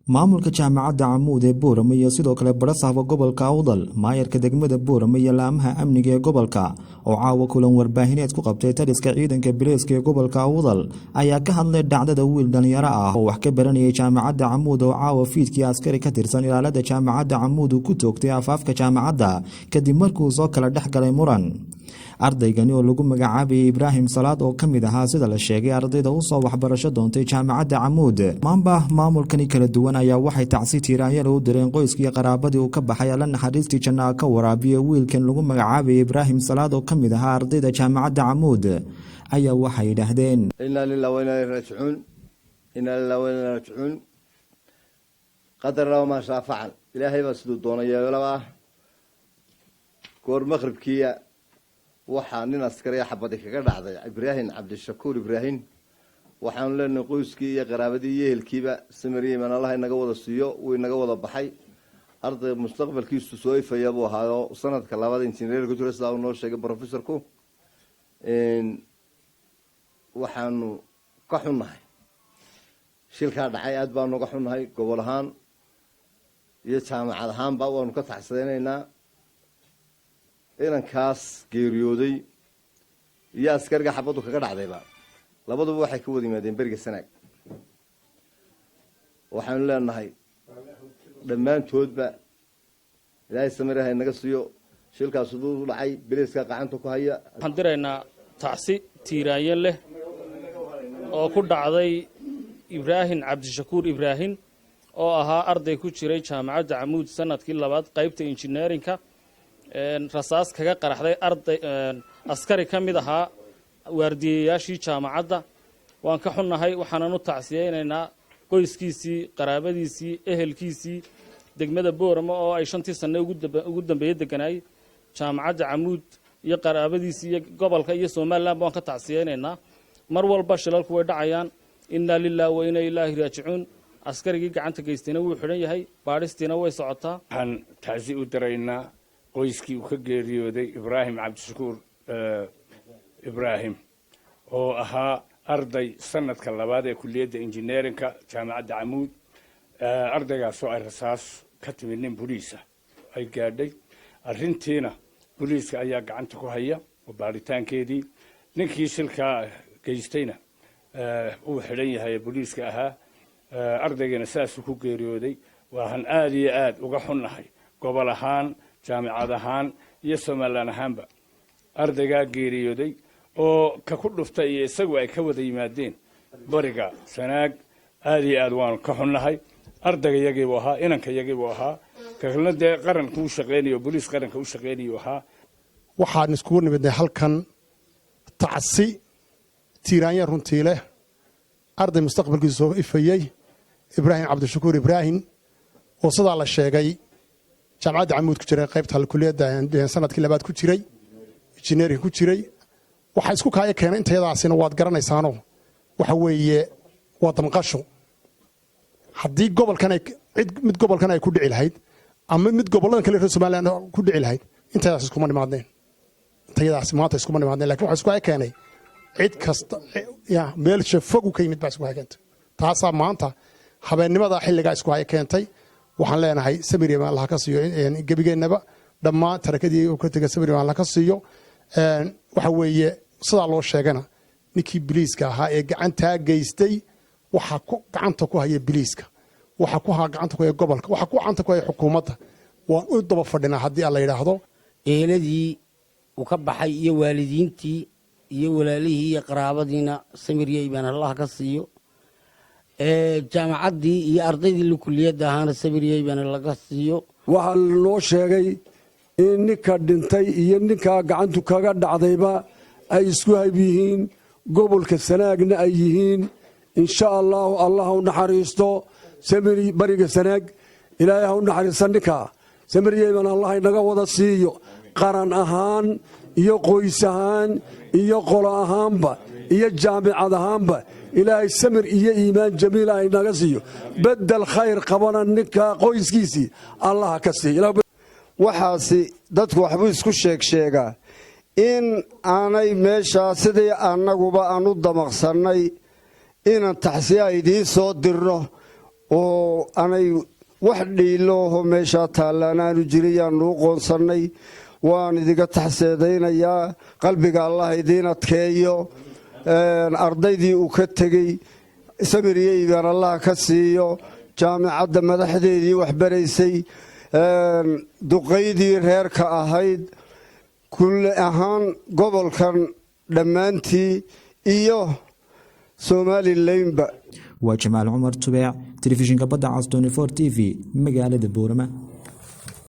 maamulka jaamacadda Camuud ee Boorama iyo sidoo kale Barasaaba gobolka Awdal maayarka degmada Boorama iyo laamaha amniga ee gobolka oo caawa kulan warbaahineed ku qabtay taliska ciidanka bileeska ee gobolka Awdal ayaa ka hadlay dhacdada wiil dhalinyaro ah oo wax ka baranayay jaamacadda Camuud oo caawa fiidkii askari ka tirsan ilaalada jaamacadda Camuud ku toogtay afaafka jaamacadda kadib markuu soo kala dhaxgalay muran ardaygani oo lagu magacaabay Ibrahim Salaad oo kamid ahaa sida la sheegay ardayda u soo waxbarasho doontay jaamacadda Camuud maamulkani kala duwan ayaa waxay tacsi tiiraanyada u direen qoyskii qaraabadii uu ka baxay alla naxariistii janna ka waraabiyo wiilkan lagu magacaabay Ibrahim Salaad oo kamid ahaa ardayda jaamacadda Camuud ayaa waxay yiraahdeen inna lillahi wa inna ilayhi raaji'uun inna lillahi wa inna ilayhi raaji'uun qadar ma shaa facal ilaahay baa sidoo doonaya laba goor maqribkiya waxaa nin askari xabadi kaga dhacday Ibrahim Cabdishakuur Ibrahim waxaan leenahay qoyskii iyo qaraabadii iyo ehelkiiba samariyeen Allah inaga wada siiyo oo inaga wada baxay arday mustaqbalkiisu soo ifaya buu ahaa sanadka labaad injineer ku jira sida uu noo sheegay professorku waxaanu ka xunnahay shilka dhacay aad baan uga xunnahay gobol ahaan iyo jaamacad ahaan baa waanu ka taxsadeenaynaa inankaas geeriyooday iyo askariga xabadu kaga dhacdayba labaduba waxay ka wada yimaadeen bariga Sanaag waxaan leenahay dhamaantoodba ilaahay samiraha inaga siiyo shilkaas uu dhacay bileeska gacanta ku haya waxaan direynaa tacsi tiiraanye leh oo ku dhacday Ibrahim Cabdishakuur Ibrahim oo ahaa arday ku jiray jaamacadda Camuud sanadkii labaad qaybta engineerinka rasaas kaga qaraxday arday askari kamid ahaa waardiyayaashii jaamacadda waan ka xunnahay waxaan u tacsiyeenaynaa qoyskiisii qaraabadiisii ehelkiisii degmada Boorama oo ay 5 sano ugu dambeeyay deganay jaamacadda Camuud iyo qaraabadiisii iyo gobolka iyo Soomaaliland waan ka tacsiyeenaynaa mar walba shilalku way dhacayaan inna lillahi wa inna ilayhi raaji'uun askarigii gacanta geystayna wuu xiran yahay baaristiina way socotaa waxaan tacsi u diraynaa qoyskii uu ka geeriyooday Ibrahim Cabdishakuur Ibrahim oo ahaa arday sanadka labaad ee kulliyadda engineerinka jaamacadda Camuud ardaygaas oo ay rasaas ka timid nin booliisa ay gaadhay arrintiina booliiska ayaa gacanta ku haya oo baaritaankeedii ninkii shilka geystayna uu xiran yahay booliiska ahaa ardaygana saas ku geeriyooday waxaan aad iyo aad uga xunnahay gobol ahaan jaamacad ahaan iyo Soomaaliland ahaanba ardayga geeriyooday oo ka ku dhuftay iyo isagu ay ka wada yimaadeen bariga Sanaag aad iyo aad waan ka xunnahay ardayga yagii ahaa inanka yagii ahaa kalnada qaranka u shaqeeyo booliis qaranka u shaqeeyo ahaa waxaan isku nimidnay halkan tacsi tiiraanya runtii leh arday mustaqbalkiisa soo ifayay Ibrahim Cabdishakuur Ibrahim oo sida la sheegay jaamacadda Camuud ku jiray qaybta kulliyadda sanadkii labaad ku jiray engineering ku jiray waxa isku kaaya keenay intayadaasina waad garanaysaano waxa weeye waa damqasho haddii gobolkan ay mid gobolkan ay ku dhici lahayd ama mid gobolladan kale reer Soomaaliland ku dhici lahayd intayadaas isku ma nimaadeen intayadaas maanta isku ma nimaadeen laakiin waxa isku kaaya keenay cid kasta meel shafog ka yimid baa isku kaaya keentay taasa maanta habeennimada xilliga isku kaaya keentay waxaan leenahay samiriya Allah ka siiyo gabigeennaba dhammaan tarakadii uu ka tagay samiriya Allah ka siiyo waxa weeye sida loo sheegana ninkii biliiska ahaa ee gacanta geystay waxa ku gacanta ku haya biliiska waxa ku gacanta ku haya gobolka waxa ku gacanta ku haya xukuumadda waan u daba fadhinaa haddii alla yiraahdo eeladii uu ka baxay iyo waalidiintii iyo walaalihii iyo qaraabadiina samiriya ibn Allah ka siiyo jaamacaddii iyo ardaydii kulliyadda ahaana samiriya ibn laga siiyo waxa loo sheegay in ninka dhintay iyo ninka gacantu kaga dhacdayba ay isku hayb yihiin gobolka Sanaagna ay yihiin insha Allah Allah u naxariisto samiri bariga Sanaag ilaahay u naxariisto ninka samiriya ibn Allah inaga wada siiyo qaran ahaan iyo qoys ahaan iyo qolo ahaanba iyo jaamacad ahaanba ilaahay samir iyo iimaan jamiil ay naga siiyo badal khayr qabana ninka qoyskiisii Allah ka siiyo waxaasi dadku waxba isku sheegaa in aanay meesha sidii annaguba aan u damaqsanay inaan taxsiya idiin soo dirno oo aanay wax dhiilooho meeshaa taallaan aanu jirin yaannu u qoonsannay. waan idiga taxseedaynayaa, qalbiga allah idiin adkeeyo. ardaydii uu ka tegey samiriye iibaan allah ka siiyo, jaamicadda madaxdeedii waxbaraysay, duqaydii reerka ahayd, kulle ahaan gobolkan dhammaantii iyo somalilanba. waa Jamaal Cumar Tubeec, telefishinka badda cas 24 TV, magaalada Boorama.